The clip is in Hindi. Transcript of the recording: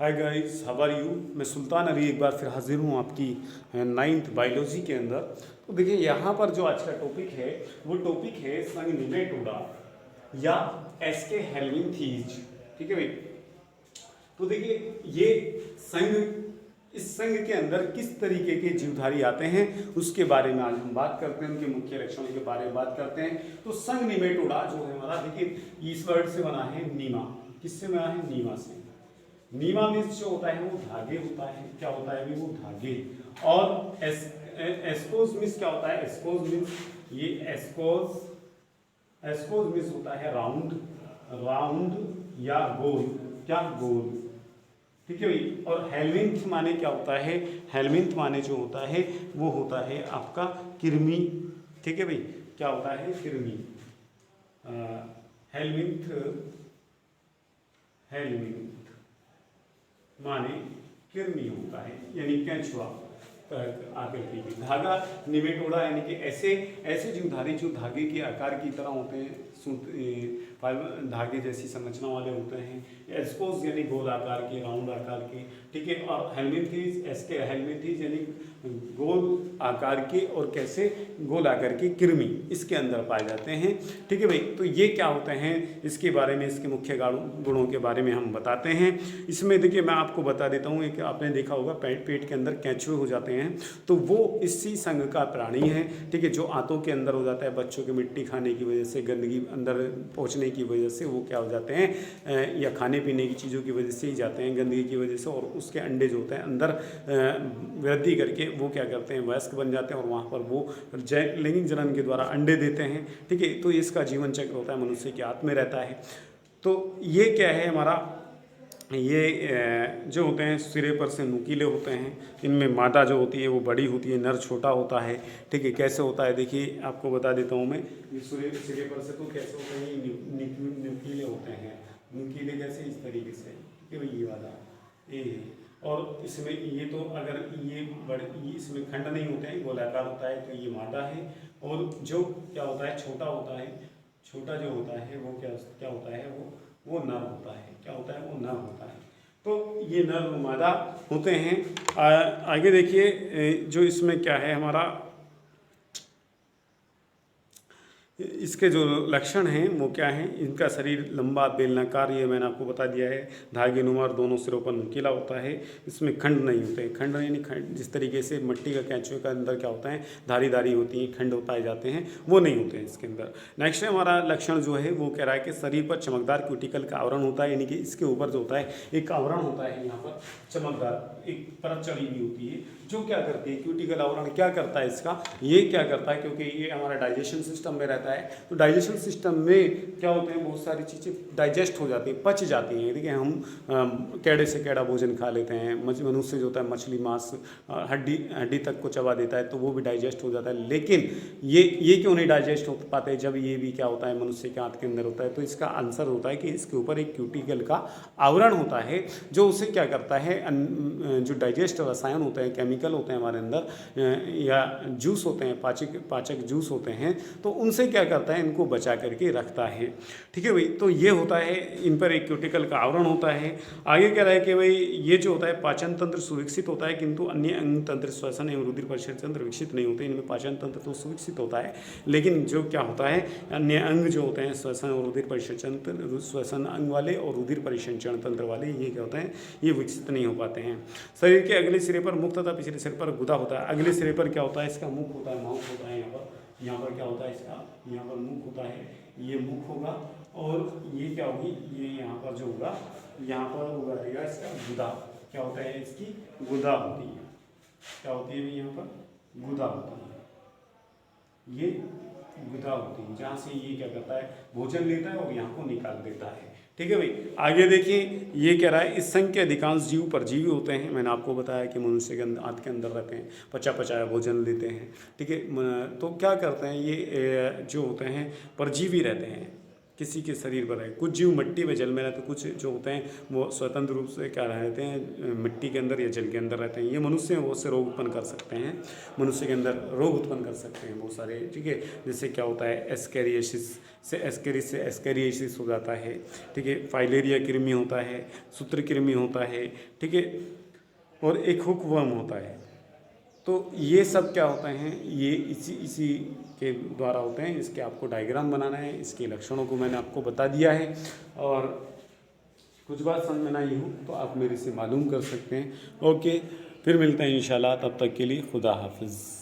Hi guys, how are you. मैं सुल्तान अली एक बार फिर हाजिर हूँ आपकी 9th बायोलॉजी के अंदर। तो देखिए यहाँ पर जो आज का टॉपिक है वो टॉपिक है संघ निमेटोडा या एस्के हेल्मिंथीज। ठीक है भाई। तो देखिए ये संघ, इस संघ के अंदर किस तरीके के जीवधारी आते हैं उसके बारे में आज हम बात करते हैं, उनके मुख्य लक्षणों के बारे में बात करते हैं। तो संघ निमेटोडा जो है हमारा, देखिए इस वर्ड से बना है नीमा। किससे बना है? नीमा से। नीमा मीन्स जो होता है वो धागे होता है। क्या होता है? वो धागे। और एस्कोस मीन्स क्या होता है? एस्कोस मीन्स ये एस्कोस मीन्स होता है राउंड, राउंड या गोल। क्या? गोल। ठीक है भाई। और हेलमिंथ माने क्या होता है? हेलमिंथ माने जो होता है वो होता है आपका कृमि। ठीक है भाई। क्या होता है? कृमि। हेलमिंथ, हेलमिंथ माने कृमि होता है, यानी केंचुआ आकृति की। धागा निमेटोडा यानी कि ऐसे ऐसे जीवधारी जो धागे के आकार की तरह होते हैं, धागे जैसी संरचना वाले होते हैं। एस्कोस यानी गोल आकार के, राउंड आकार के। ठीक है। और हेलमिंथीज, एस्के हेलमिंथीज यानी गोल आकार के और कैसे गोल आकार की कृमि इसके अंदर पाए जाते हैं। ठीक है भाई। तो ये क्या होते हैं इसके बारे में, इसके मुख्य गुणों के बारे में हम बताते हैं। इसमें देखिए मैं आपको बता देता हूँ, एक आपने देखा होगा पेट के अंदर केंचुए हो जाते हैं, तो वो इसी संघ का प्राणी है। ठीक है। जो आंतों के अंदर हो जाता है, बच्चों के मिट्टी खाने की वजह से, गंदगी अंदर पहुँचने की वजह से वो क्या हो जाते हैं, या खाने पीने की चीज़ों की वजह से ही जाते हैं, गंदगी की वजह से। और उसके अंडे जो होते हैं अंदर वृद्धि करके वो क्या करते हैं, वयस्क बन जाते हैं और वहाँ पर वो लैंगिक जनन के द्वारा अंडे देते हैं। ठीक है। तो इसका जीवन चक्र होता है, मनुष्य के हाथ में रहता है। तो ये क्या है हमारा, ये जो होते हैं सिरे पर से नुकीले होते हैं। इनमें मादा जो होती है वो बड़ी होती है, नर छोटा होता है। ठीक है। कैसे होता है देखिए आपको बता देता हूँ मैं। ये सिरे पर से तो कैसे होते हैं, ये नुकीले होते हैं। नुकीले कैसे? इस तरीके से। ठीक है भाई। ये वाला ये है। और इसमें ये तो अगर ये बड़े, इसमें खंड नहीं होते हैं, गोलाकार होता है, तो ये मादा है। और जो क्या होता है, छोटा होता है, छोटा जो होता है वो क्या होता है, वो नर होता है। क्या होता है? वो नर होता है। तो ये नर मादा होते हैं। आगे देखिए जो इसमें क्या है हमारा, इसके जो लक्षण हैं वो क्या हैं। इनका शरीर लंबा बेलनाकार, ये मैंने आपको बता दिया है। धागे नुमा और दोनों सिरों पर नुकीला होता है। इसमें खंड नहीं होते। खंड यानी खंड जिस तरीके से मिट्टी का केंचुए का अंदर क्या होता है, धारी धारी होती हैं, खंड पाए जाते हैं, वो नहीं होते हैं इसके अंदर। नेक्स्ट हमारा लक्षण जो है वो कह रहा है कि शरीर पर चमकदार क्यूटिकल का आवरण होता है, यानी कि इसके ऊपर जो होता है एक आवरण होता है, यहाँ पर चमकदार एक परत चढ़ी हुई होती है, जो क्या करती है, क्यूटिकल आवरण क्या करता है इसका, ये क्या करता है, क्योंकि ये हमारा डाइजेशन सिस्टम में रहता है। तो डाइजेशन सिस्टम में क्या होते हैं, बहुत सारी चीज़ें डाइजेस्ट हो जाती हैं, पच जाती हैं। देखिए हम कैड़े से कैड़ा भोजन खा लेते हैं, मनुष्य जो होता है मछली मांस हड्डी तक को चबा देता है, तो वो भी डाइजेस्ट हो जाता है। लेकिन ये क्यों नहीं डाइजेस्ट हो पाते, जब ये भी क्या होता है मनुष्य के हाथ के अंदर होता है। तो इसका आंसर होता है कि इसके ऊपर एक क्यूटिकल का आवरण होता है, जो उसे क्या करता है, जो डाइजेस्ट रसायन होते हैं, केमिकल होते हैं हमारे अंदर, या जूस होते हैं, पाचक जूस होते हैं, तो उनसे क्या करता है, इनको बचा करके रखता है। ठीक है भाई। तो ये होता है, इन पर एक क्यूटिकल का आवरण होता है। आगे कह रहा है कि भाई ये जो होता है पाचन तंत्र सुविकसित होता है, किंतु अन्य अंग तंत्र, श्वसन एवं रुधिर परिषद तंत्र विकसित नहीं होते। इनमें पाचन तंत्र तो सुविकसित होता है, लेकिन जो क्या होता है अन्य अंग जो होते हैं, श्वसन और रुधिर परिषद तंत्र, श्वसन अंग वाले और रुधिर परिसंचरण तंत्र वाले, ये क्या होते हैं, ये विकसित नहीं हो पाते हैं। शरीर के अगले सिरे पर मुख तथा पिछले सिरे पर गुदा होता है। अगले सिरे पर क्या होता है, इसका मुख होता है, माउथ होता है। यहाँ पर क्या होता है, इसका यहाँ पर मुख होता है, ये मुख होगा। और ये क्या होगी, ये यहाँ पर जो होगा, यहाँ पर होगा रहेगा इसका गुदा। क्या होता है, इसकी गुदा होती है। क्या होती है, यहाँ पर गुदा होती है, ये गुदा होती है, जहाँ से ये क्या करता है, भोजन लेता है और यहाँ को निकाल देता है। ठीक है भाई। आगे देखिए ये कह रहा है, इस संघ के अधिकांश जीव परजीवी होते हैं। मैंने आपको बताया कि मनुष्य के हाथ के अंदर रहते हैं, पचाया भोजन लेते हैं। ठीक है। तो क्या करते हैं ये जो होते हैं परजीवी रहते हैं। किसी के शरीर पर है। कुछ जीव मिट्टी में जल में रहते, कुछ जो होते हैं वो स्वतंत्र रूप से क्या रहते हैं, मिट्टी के अंदर या जल के अंदर रहते हैं। ये मनुष्य हैं, वो उससे रोग उत्पन्न कर सकते हैं, मनुष्य के अंदर रोग उत्पन्न कर सकते हैं बहुत सारे, ठीक है। जैसे क्या होता है, एस्केरियासिस से एस्केरियासिस हो जाता है, ठीक है। फाइलेरिया कृमि होता है, सूत्र कृमि होता है, ठीक है, और एक हुक वर्म होता है। तो ये सब क्या होते हैं, ये इसी के द्वारा होते हैं। इसके आपको डायग्राम बनाना है, इसके लक्षणों को मैंने आपको बता दिया है, और कुछ बात समझ में ना आई हो तो आप मेरे से मालूम कर सकते हैं। ओके, फिर मिलते हैं इंशाल्लाह, तब तक के लिए खुदा हाफिज़।